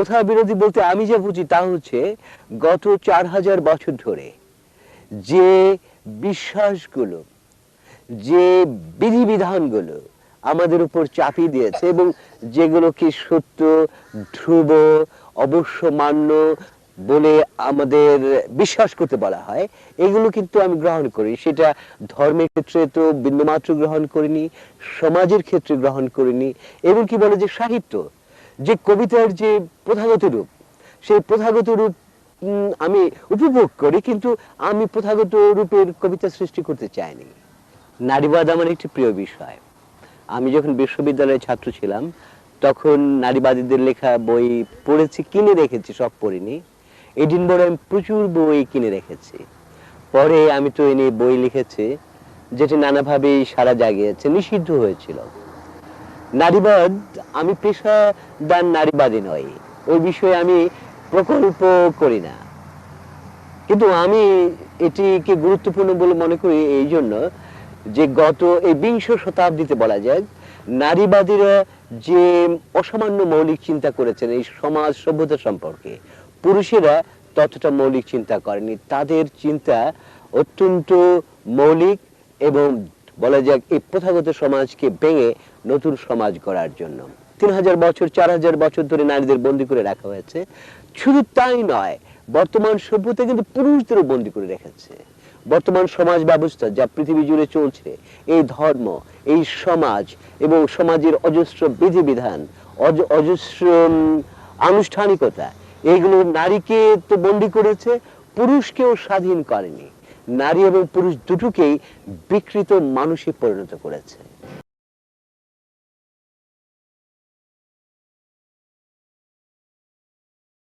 প্রথা বিরোধী বলতে আমি যা বুঝি তা হচ্ছে গত 4000 বছর ধরে যে বিশ্বাসগুলো, যে বিধিবিধানগুলো আমাদের উপর চাপিয়ে দিয়েছে এবং যেগুলোকে সত্য, ধ্রুব, অবশ্য মান্য বলে আমাদের বিশ্বাস করতে বলা হয়, এগুলো কিন্তু আমি গ্রহণ করি। সেটা ধর্মের ক্ষেত্রে তো বিন্দুমাত্র গ্রহণ করিনি, সমাজের ক্ষেত্রে গ্রহণ করিনি, এবং কি বলে যে সাহিত্য, যে কবিতার যে প্রথাগত রূপ, সেই প্রথাগত রূপ আমি উপভোগ করি, কিন্তু আমি প্রথাগত রূপের কবিতা সৃষ্টি করতে চাইনি। নারীবাদ আমার একটি প্রিয় বিষয়। আমি যখন বিশ্ববিদ্যালয়ের ছাত্র ছিলাম তখন নারীবাদীদের লেখা বই পড়েছি, কিনে রেখেছি, সব পড়িনি। এডিনবরায় আমি প্রচুর বই কিনে রেখেছি। পরে আমি তো এ নিয়ে বই লিখেছি, যেটি নানাভাবেই সাড়া জাগিয়েছে, নিষিদ্ধ হয়েছিল। নারীবাদ, আমি পেশাদার নারীবাদী নই, ওই বিষয়ে আমি প্রকল্প করি না, কিন্তু আমি এটিকে গুরুত্বপূর্ণ বলে মনে করি এই জন্য যে গত এই 20 শতাব্দীতে বলা যায় নারীবাদীরা যে অসামান্য মৌলিক চিন্তা করেছেন এই সমাজ সভ্যতা সম্পর্কে, পুরুষেরা ততটা মৌলিক চিন্তা করেনি। তাদের চিন্তা অত্যন্ত মৌলিক এবং বলা যাক এই প্রথাগত সমাজকে ভেঙে নতুন সমাজ গড়ার জন্য। 3000 বছর 4000 বছর ধরে নারীদের বন্দী করে রাখা হয়েছে। শুধু তাই নয়, বর্তমান সভ্যতা কিন্তু পুরুষদেরও বন্দী করে রেখেছে। বর্তমান সমাজ ব্যবস্থা যা পৃথিবী জুড়ে চলছে, এই ধর্ম, এই সমাজ এবং সমাজের অজস্র বিধিবিধান, অজস্র আনুষ্ঠানিকতা, এগুলো নারীকে তো বন্দী করেছে, পুরুষকেও স্বাধীন করেনি। নারী এবং পুরুষ দুটোকেই বিকৃত মানুষে পরিণত করেছে।